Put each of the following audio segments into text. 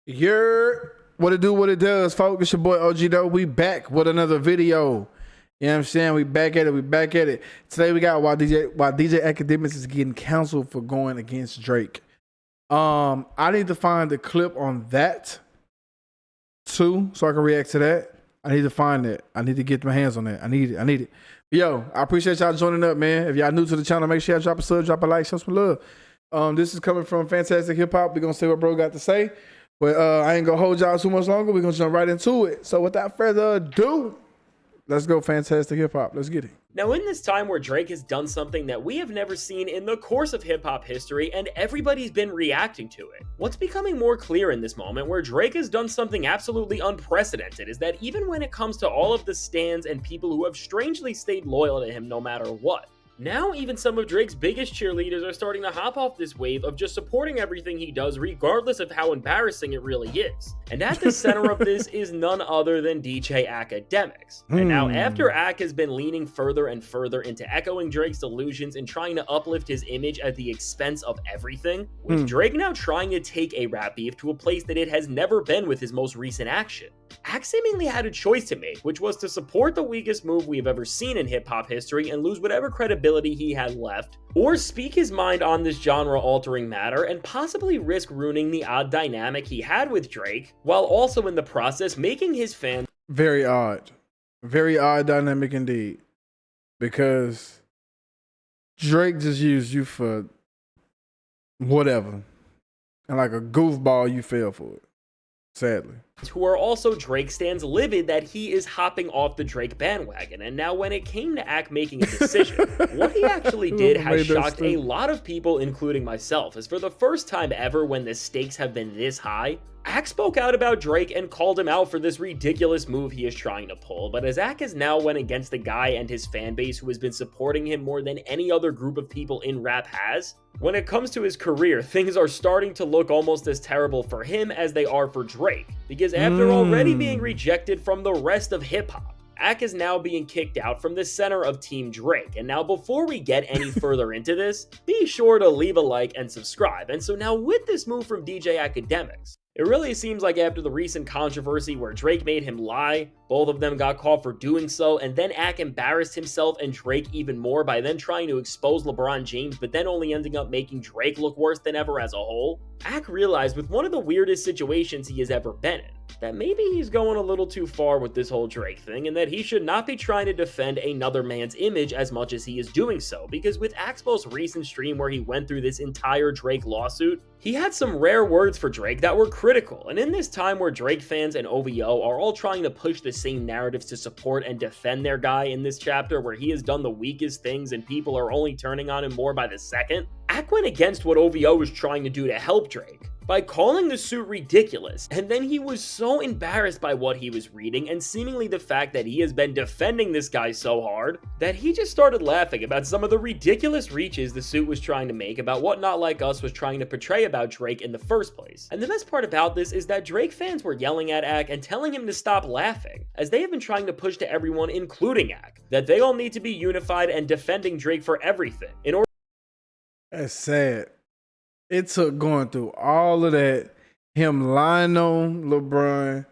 What it do, what it does, folks. It's your boy OG Doe. We back with another video. You know what I'm saying? We back at it. Today we got why DJ Akademiks is getting canceled for going against Drake. I need to find the clip on that too, so I can react to that. I need to find it. I need to get my hands on that. I need it. Yo, I appreciate y'all joining up, man. If y'all new to the channel, make sure y'all drop a sub, drop a like, show some love. This is coming from Fantastic Hip Hop. We're gonna see what bro got to say. But I ain't gonna hold y'all too much longer. We're gonna jump right into it. So without further ado, let's go Fantastic Hip Hop. Let's get it. Now, in this time where Drake has done something that we have never seen in the course of hip-hop history, and everybody's been reacting to it, what's becoming more clear in this moment where Drake has done something absolutely unprecedented is that even when it comes to all of the stans and people who have strangely stayed loyal to him no matter what, now even some of Drake's biggest cheerleaders are starting to hop off this wave of just supporting everything he does regardless of how embarrassing it really is. And at the center of this is none other than DJ Akademiks. And now after Ak has been leaning further and further into echoing Drake's delusions and trying to uplift his image at the expense of everything, with Drake now trying to take a rap beef to a place that it has never been with his most recent action, Ak seemingly had a choice to make, which was to support the weakest move we have ever seen in hip-hop history and lose whatever credibility he had left, or speak his mind on this genre-altering matter and possibly risk ruining the odd dynamic he had with Drake, while also in the process making his fans very odd dynamic indeed, because Drake just used you for whatever, and like a goofball you fell for it, sadly. Who are also Drake stans livid that he is hopping off the Drake bandwagon. And now when it came to Ak making a decision, what he actually did has shocked a lot of people, including myself, as for the first time ever when the stakes have been this high, Ak spoke out about Drake and called him out for this ridiculous move he is trying to pull. But as Ak has now went against the guy and his fan base who has been supporting him more than any other group of people in rap has, when it comes to his career, things are starting to look almost as terrible for him as they are for Drake. Because after already being rejected from the rest of hip-hop, Ak is now being kicked out from the center of Team Drake. And now before we get any further into this, be sure to leave a like and subscribe. And so now with this move from DJ Akademiks, it really seems like after the recent controversy where Drake made him lie, both of them got caught for doing so, and then Ak embarrassed himself and Drake even more by then trying to expose LeBron James, but then only ending up making Drake look worse than ever as a whole. Ak realized with one of the weirdest situations he has ever been in, that maybe he's going a little too far with this whole Drake thing, and that he should not be trying to defend another man's image as much as he is doing so, because with Ak's most recent stream where he went through this entire Drake lawsuit, he had some rare words for Drake that were critical, and in this time where Drake fans and OVO are all trying to push the same narratives to support and defend their guy in this chapter where he has done the weakest things and people are only turning on him more by the second, Ak went against what OVO was trying to do to help Drake by calling the suit ridiculous, and then he was so embarrassed by what he was reading and seemingly the fact that he has been defending this guy so hard that he just started laughing about some of the ridiculous reaches the suit was trying to make about what Not Like Us was trying to portray about Drake in the first place. And the best part about this is that Drake fans were yelling at Ak and telling him to stop laughing, as they have been trying to push to everyone, including Ak, that they all need to be unified and defending Drake for everything in order. That's sad. It took going through all of that, him lying on LeBron,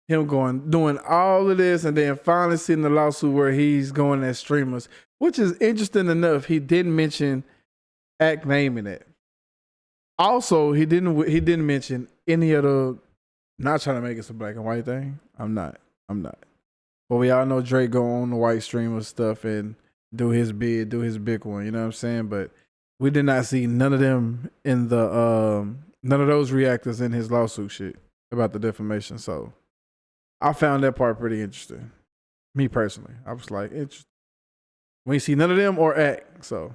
him doing all of this, and then finally seeing the lawsuit where he's going at streamers, which is interesting enough. He didn't mention Ak naming it. Also, he didn't mention any other. Not trying to make it a black and white thing. I'm not. But we all know Drake go on the white streamer stuff and do his big one. You know what I'm saying? But we did not see none of them in the none of those reactors in his lawsuit shit about the defamation. So I found that part pretty interesting. Me personally, I was like, interesting. We see none of them or Ak. So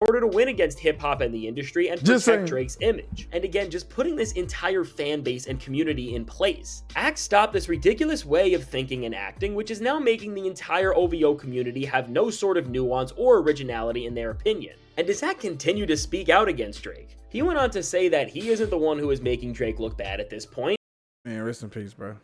in order to win against hip-hop and the industry and protect Drake's image. And again, just putting this entire fan base and community in place, Ak stopped this ridiculous way of thinking and acting, which is now making the entire OVO community have no sort of nuance or originality in their opinion. And as Ak continued to speak out against Drake, he went on to say that he isn't the one who is making Drake look bad at this point. Man, rest in peace, bro.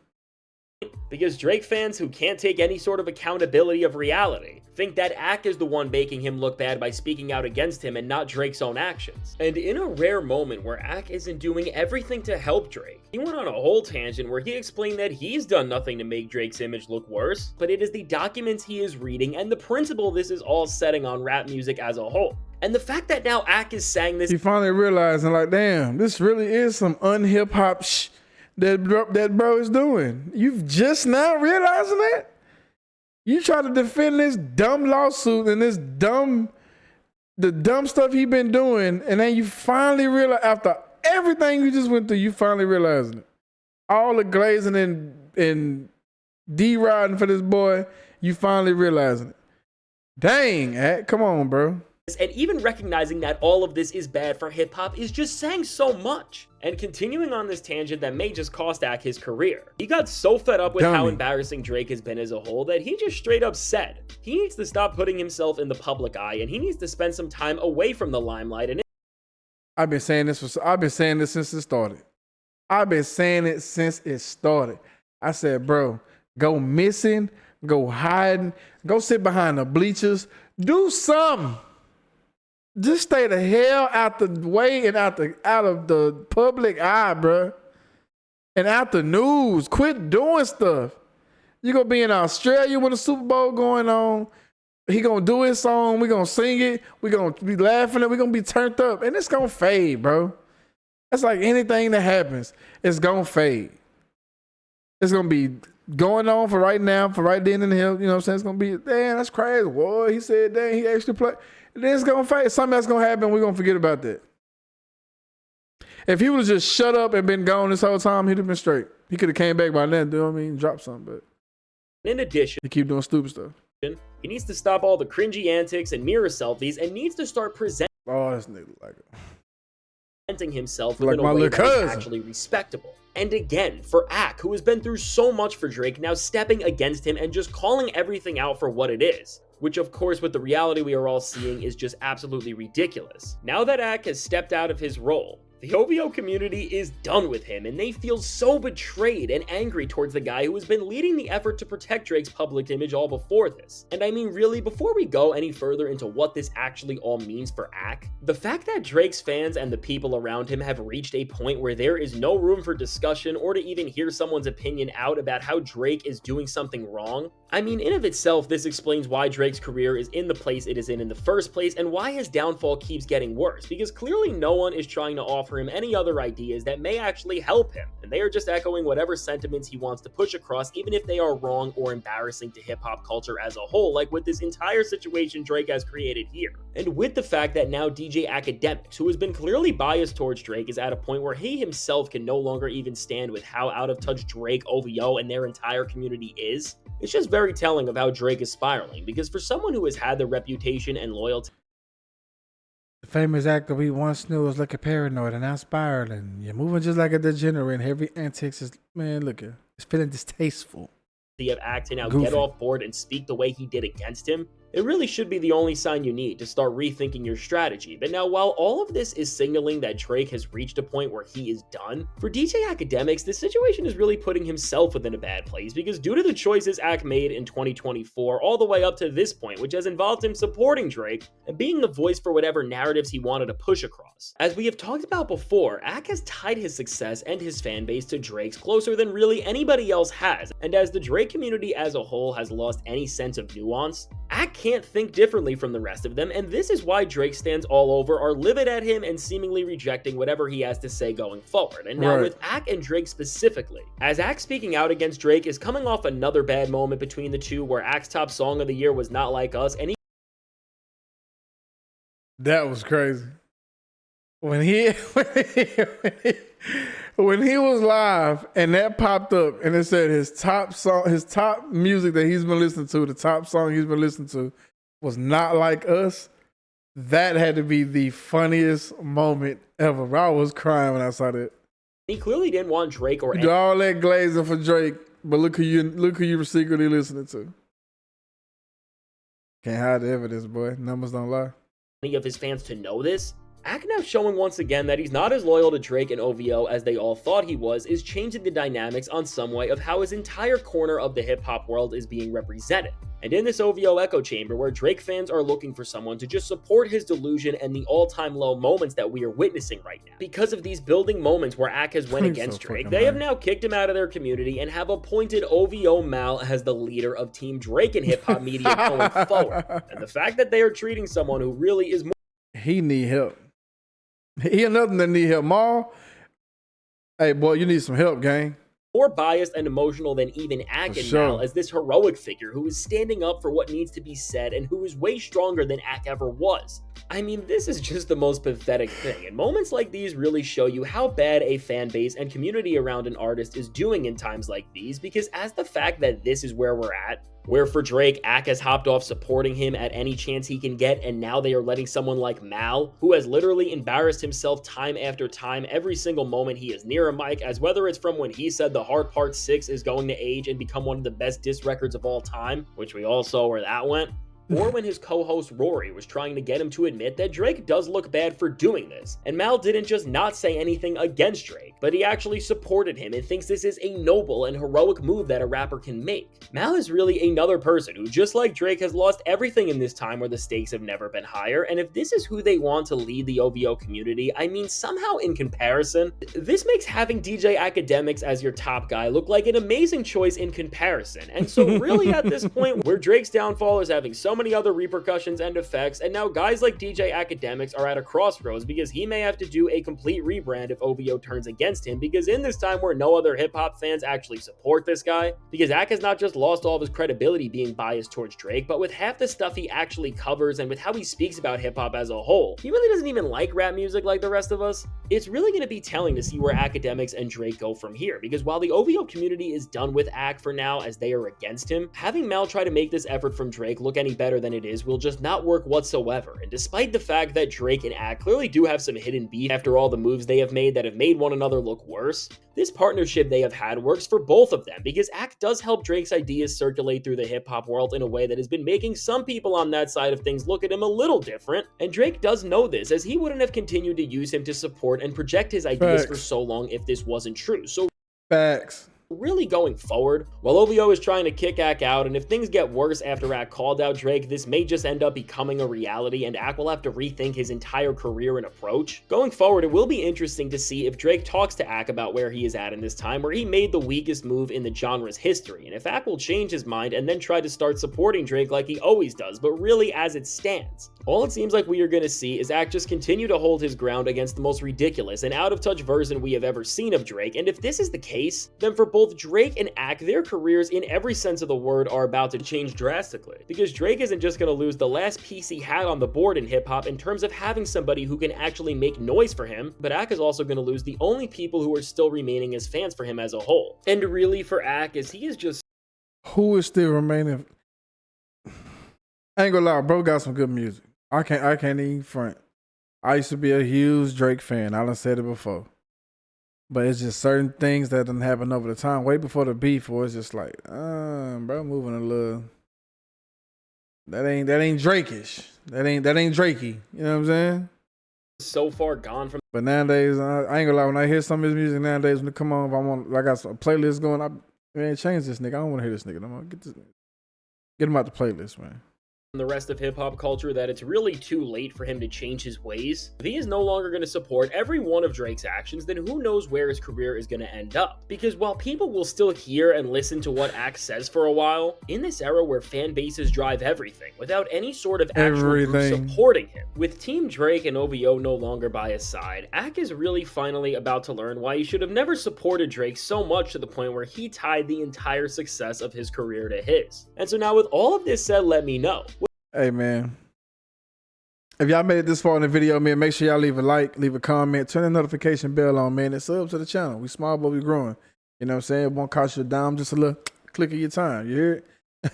Because Drake fans who can't take any sort of accountability of reality think that Ak is the one making him look bad by speaking out against him and not Drake's own actions. And in a rare moment where Ak isn't doing everything to help Drake, he went on a whole tangent where he explained that he's done nothing to make Drake's image look worse, but it is the documents he is reading and the principle this is all setting on rap music as a whole. And the fact that now Ak is saying this, he finally realizing like, damn, this really is some unhip hop that bro is doing. You've just now realizing that? You try to defend this dumb lawsuit and the dumb stuff he been doing, and then you finally realize, after everything you just went through, you finally realizing it. All the glazing and D-riding for this boy, you finally realizing it. Dang, Ak, come on, bro. And even recognizing that all of this is bad for hip-hop is just saying so much. And continuing on this tangent that may just cost Ak his career. He got so fed up with how embarrassing Drake has been as a whole that he just straight up said he needs to stop putting himself in the public eye and he needs to spend some time away from the limelight. And I've been saying this since it started. I said, bro, go missing, go hiding, go sit behind the bleachers, do something. Just stay the hell out the way and out of the public eye, bro. And out the news. Quit doing stuff. You're going to be in Australia with the Super Bowl going on. He going to do his song. We're going to sing it. We're going to be laughing. We're going to be turned up. And it's going to fade, bro. That's like anything that happens. It's going to fade. It's going to be going on for right now, for right then and here. You know what I'm saying? It's going to be, damn, that's crazy. Boy, he said, dang, he actually played. Then it's gonna fight. Something that's gonna happen. We're gonna forget about that. If he would have just shut up and been gone this whole time, he'd have been straight. He could have came back by then. Do you know what I mean? Drop something, but in addition, he keep doing stupid stuff. He needs to stop all the cringy antics and mirror selfies, and needs to start presenting. Oh, this nigga like it. Himself like in a way that is actually respectable. And again, for Ak, who has been through so much for Drake, now stepping against him and just calling everything out for what it is. Which, of course, with the reality we are all seeing is just absolutely ridiculous. Now that Ak has stepped out of his role, the OVO community is done with him, and they feel so betrayed and angry towards the guy who has been leading the effort to protect Drake's public image all before this. And I mean, really, before we go any further into what this actually all means for Ak, the fact that Drake's fans and the people around him have reached a point where there is no room for discussion or to even hear someone's opinion out about how Drake is doing something wrong, I mean, in of itself, this explains why Drake's career is in the place it is in the first place, and why his downfall keeps getting worse, because clearly no one is trying to offer him any other ideas that may actually help him, and they are just echoing whatever sentiments he wants to push across, even if they are wrong or embarrassing to hip-hop culture as a whole, like with this entire situation Drake has created here. And with the fact that now DJ Akademiks, who has been clearly biased towards Drake, is at a point where he himself can no longer even stand with how out of touch Drake, OVO, and their entire community is, it's just very telling of how Drake is spiraling, because for someone who has had the reputation and loyalty, the famous actor we once knew was looking paranoid and now spiraling. You're moving just like a degenerate. Every antics is, man, look at it's feeling distasteful. Of Ak to now get off board and speak the way he did against him, it really should be the only sign you need to start rethinking your strategy. But now, while all of this is signaling that Drake has reached a point where he is done, for DJ Akademiks, the situation is really putting himself within a bad place, because due to the choices Ak made in 2024 all the way up to this point, which has involved him supporting Drake and being the voice for whatever narratives he wanted to push across. As we have talked about before, Ak has tied his success and his fan base to Drake's closer than really anybody else has, and as the Drake community as a whole has lost any sense of nuance, Ak can't think differently from the rest of them, and this is why Drake stands all over are livid at him and seemingly rejecting whatever he has to say going forward. And now with Ak and Drake specifically, as Ak speaking out against Drake is coming off another bad moment between the two, where Ak's top song of the year was Not Like Us, and that was crazy. When he when he was live and that popped up and it said his top song, his top music that he's been listening to, the top song he's been listening to was Not Like Us, that had to be the funniest moment ever. I was crying when I saw that. He clearly didn't want Drake or do all that glazing for Drake, but look who you were secretly listening to. Can't hide the evidence, boy. Numbers don't lie. Any of his fans to know this, Ak now showing once again that he's not as loyal to Drake and OVO as they all thought he was is changing the dynamics on some way of how his entire corner of the hip-hop world is being represented. And in this OVO echo chamber where Drake fans are looking for someone to just support his delusion and the all-time low moments that we are witnessing right now. Because of these building moments where Ak has went against Drake, they have now kicked him out of their community and have appointed OVO Mal as the leader of Team Drake in hip-hop media going forward. And the fact that they are treating someone who really is more... He need help. He another that need help. Maul, hey boy, you need some help, gang. More biased and emotional than even Ak and Mal as this heroic figure who is standing up for what needs to be said and who is way stronger than Ak ever was. I mean, this is just the most pathetic thing, and moments like these really show you how bad a fan base and community around an artist is doing in times like these, because as the fact that this is where we're at, where for Drake, Ak has hopped off supporting him at any chance he can get, and now they are letting someone like Mal, who has literally embarrassed himself time after time every single moment he is near a mic, as whether it's from when he said The Heart Part 6 is going to age and become one of the best diss records of all time, which we all saw where that went, or when his co-host Rory was trying to get him to admit that Drake does look bad for doing this, and Mal didn't just not say anything against Drake, but he actually supported him and thinks this is a noble and heroic move that a rapper can make. Mal is really another person who, just like Drake, has lost everything in this time where the stakes have never been higher, and if this is who they want to lead the OVO community, I mean, somehow in comparison, this makes having DJ Akademiks as your top guy look like an amazing choice in comparison, and so really at this point, where Drake's downfall is having so many other repercussions and effects, and now guys like DJ Akademiks are at a crossroads because he may have to do a complete rebrand if OVO turns against him, because in this time where no other hip-hop fans actually support this guy, because Ak has not just lost all of his credibility being biased towards Drake, but with half the stuff he actually covers and with how he speaks about hip-hop as a whole, he really doesn't even like rap music like the rest of us. It's really going to be telling to see where Akademiks and Drake go from here, because while the OVO community is done with Ak for now as they are against him, having Mal try to make this effort from Drake look any better than it is will just not work whatsoever. And despite the fact that Drake and Ak clearly do have some hidden beef after all the moves they have made that have made one another look worse, this partnership they have had works for both of them, because Ak does help Drake's ideas circulate through the hip-hop world in a way that has been making some people on that side of things look at him a little different, and Drake does know this, as he wouldn't have continued to use him to support and project his ideas for so long if this wasn't true. So really going forward, while OVO is trying to kick Ak out, and if things get worse after Ak called out Drake, this may just end up becoming a reality and Ak will have to rethink his entire career and approach. Going forward, it will be interesting to see if Drake talks to Ak about where he is at in this time where he made the weakest move in the genre's history, and if Ak will change his mind and then try to start supporting Drake like he always does, but really as it stands. All it seems like we are going to see is Ak just continue to hold his ground against the most ridiculous and out-of-touch version we have ever seen of Drake, and if this is the case, then for both Drake and Ak, their careers in every sense of the word are about to change drastically, because Drake isn't just going to lose the last piece he had on the board in hip-hop in terms of having somebody who can actually make noise for him, but Ak is also going to lose the only people who are still remaining as fans for him as a whole. And really for Ak, is he is just... Who is still remaining? I ain't gonna lie, bro got some good music. I can't even front. I used to be a huge Drake fan. I done said it before. But it's just certain things that done happen over the time. Way before the beef, where it's just like, bro, moving a little. That ain't Drake-ish. That ain't Drakey. You know what I'm saying? So far gone from. But nowadays, I ain't gonna lie. When I hear some of his music nowadays, when it come on, if I got some playlist going, man, change this nigga. I don't want to hear this nigga. I'm gonna get him out the playlist, man. The rest of hip-hop culture that it's really too late for him to change his ways. If he is no longer going to support every one of Drake's actions, then who knows where his career is going to end up. Because while people will still hear and listen to what Ak says for a while, in this era where fan bases drive everything, without any sort of actual group supporting him, with Team Drake and OVO no longer by his side, Ak is really finally about to learn why he should have never supported Drake so much to the point where he tied the entire success of his career to his. And so now with all of this said, let me know. Hey, man. If y'all made it this far in the video, man, make sure y'all leave a like, leave a comment, turn the notification bell on, man, and sub to the channel. We small, but we growing. You know what I'm saying? It won't cost you a dime, just a little click of your time. You hear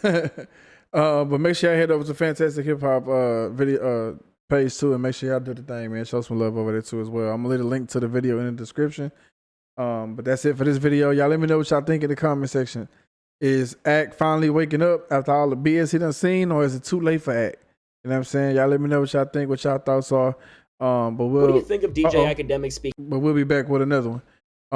it? But make sure y'all head over to Fantastic Hip Hop video page too, and make sure y'all do the thing, man. Show some love over there too as well. I'm gonna leave a link to the video in the description. But that's it for this video. Y'all let me know what y'all think in the comment section. Is Ak finally waking up after all the BS he done seen, or is it too late for Ak? You know what I'm saying? Y'all let me know what y'all think, what y'all thoughts are. But What do you think of DJ Akademiks speaking? But we'll be back with another one.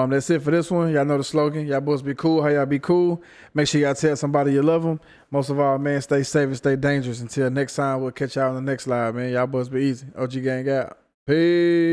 That's it for this one. Y'all know the slogan. Y'all boys be cool. How y'all be cool? Make sure y'all tell somebody you love them. Most of all, man, stay safe and stay dangerous. Until next time, we'll catch y'all on the next live, man. Y'all boys be easy. OG gang out. Peace.